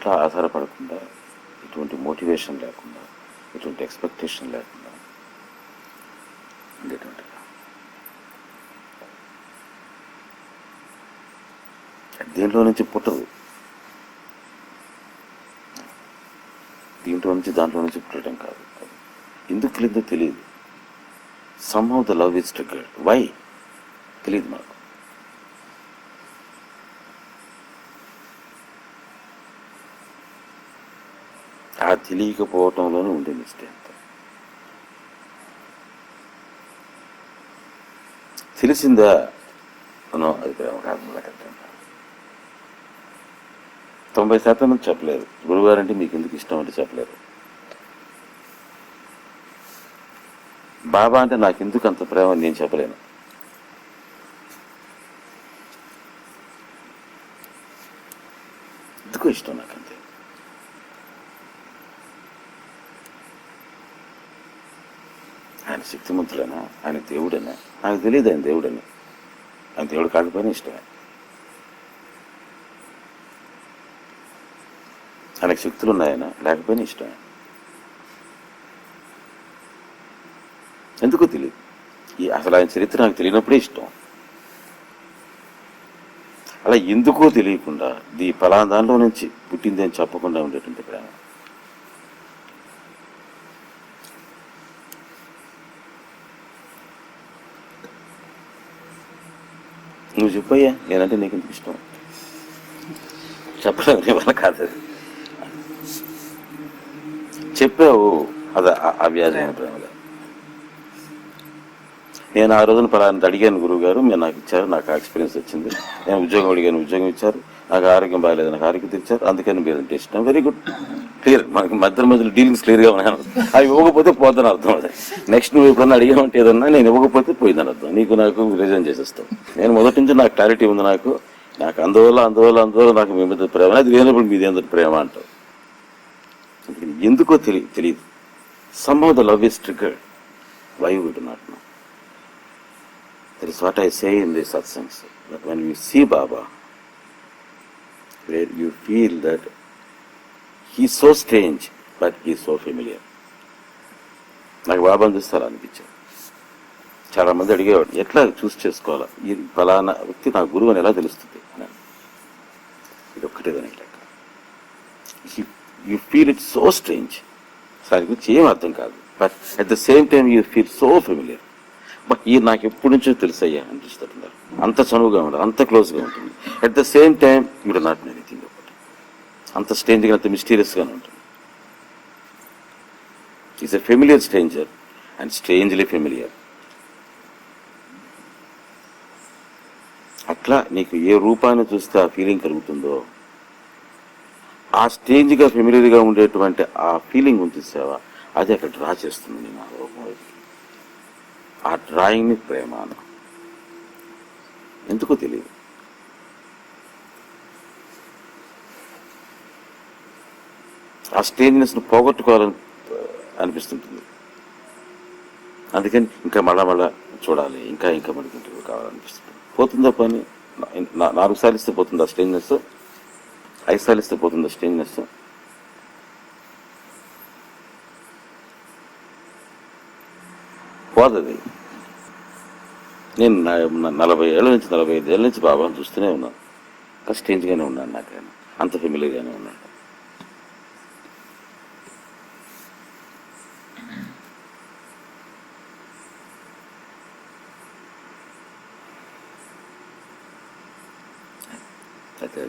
పట్ల ఆధారపడకుండా, ఎటువంటి మోటివేషన్ లేకుండా, ఎటువంటి ఎక్స్పెక్టేషన్ లేకుండా ఉండేటువంటి దేంట్లో నుంచి పుట్టదు. దీంట్లో నుంచి దాంట్లో నుంచి పుట్టడం కాదు. ఎందుకు తెలియదో తెలియదు. Somehow the love is triggered. Why తెలియదు మనకు. ఆ తెలియకపోవటంలోనే ఉండే మిస్టేక్. తెలిసిందా మనం అది ప్రేమ కాదు. 90% మంది చెప్పలేరు. గురువుగారంటే మీకు ఎందుకు ఇష్టం అంటే చెప్పలేరు. బాబా అంటే నాకు ఎందుకు అంత ప్రేమ అని నేను చెప్పలేను. ఎందుకు ఇష్టం నాకంతే. ఆయన శక్తిమంతుడైనా, ఆయన దేవుడైనా నాకు తెలియదు. ఆయన దేవుడని, ఆయన దేవుడు కాకపోయినా ఇష్టమే. ఆయనకు శక్తులు ఉన్నాయన లేకపోయినా ఇష్టమే. ఎందుకో తెలియదు. అసలు ఆయన చరిత్ర నాకు తెలియనప్పుడే ఇష్టం. అలా ఎందుకో తెలియకుండా ఫలానా దానిలో నుంచి పుట్టింది అని చెప్పకుండా ఉండేటువంటి ప్రేమ. నువ్వు చెప్పయ్యా, నేనంటే నీకు ఎందుకు ఇష్టం చెప్పడం నీ వల్ల కాదు. అది చెప్పావు, అది అవ్యాజమైన ప్రేమగా. నేను ఆ రోజున పలానా అడిగాను, గురువు గారు మీరు నాకు ఇచ్చారు, నాకు ఆ ఎక్స్పీరియన్స్ వచ్చింది. నేను ఉద్యోగం అడిగాను, ఉద్యోగం ఇచ్చారు. నాకు ఆరోగ్యం బాగాలేదు, నాకు ఆరోగ్యం తెచ్చారు. అందుకని మీరు అంటే ఇష్టం. Very good, clear. మనకి మధ్యలో డీలింగ్స్ క్లియర్గా ఉన్నాయి. అవి ఇవ్వకపోతే పోతాను అర్థం. అది నెక్స్ట్ నువ్వు ఎప్పుడన్నా అడిగామంటే ఏదన్నా నేను ఇవ్వకపోతే పోయిందని అర్థం. నీకు నాకు రిజైన్ చేసేస్తావు. నేను మొదటి నుంచి నాకు క్లారిటీ ఉంది. నాకు అందువల్ల నాకు మీ మీద ప్రేమ, అది లేనప్పుడు మీది ఎందుకు ప్రేమ అంటావు. ఎందుకో తెలియదు. somehow the love is triggered. Why we do not know. That is what I say in the satsangs, that when you see Baba, where you feel that he is so strange but he is so familiar. నాకు బాబాను చూస్తే అలా అనిపించాడు. చాలా మంది అడిగేవాడు, ఎట్లా చూస్ చేసుకోవాలా, ఈ ఫలానా వ్యక్తి నా గురువు అని ఎలా తెలుస్తుంది అని. ఇది ఒక్కటే దానికి లెక్క. You feel it so strange. దాని గురించి ఏం అర్థం కాదు. But at the same time you feel so familiar. But ఈ నాకు ఎప్పటి నుంచో తెలుసయ్యా అనిపిస్తుంది. అంత చనువుగా ఉంటుంది, అంత క్లోజ్గా ఉంటుంది. At the same time you do not know anything about. అంత స్ట్రేంజ్గా, అంత మిస్టీరియస్గానే ఉంటుంది. Is a familiar stranger and strangely familiar. అట్లా నీకు ఏ రూపాన్ని చూస్తే ఆ ఫీలింగ్ కలుగుతుందో, ఆ స్టేజ్గా ఫెమిలియర్గా ఉండేటువంటి ఆ ఫీలింగ్ ఉంచేసావా, అది అక్కడ డ్రా చేస్తుంది నేను ఆ రూపం. ఆ డ్రాయింగ్ని ప్రేమ అను. ఎందుకో తెలియదు. ఆ స్టేజ్నెస్ను పోగొట్టుకోవాలని అనిపిస్తుంటుంది. అందుకని ఇంకా మళ్ళా చూడాలి, ఇంకా మనకి ఇంటర్వ్యూ కావాలనిపిస్తుంది. పోతుందా పని? 4 సార్లు ఇస్తే పోతుందా స్టేజ్నెస్? 5 సార్లు ఇస్తే పోతుందా స్టేజ్నెస్? పోతుంది. నేను 40 ఏళ్ళ నుంచి 45 ఏళ్ళ నుంచి బాబాను చూస్తూనే ఉన్నాను. స్ట్రేంజ్గానే ఉన్నాను, నాకైనా అంత ఫెమిలియర్గానే ఉన్నాను. అయితే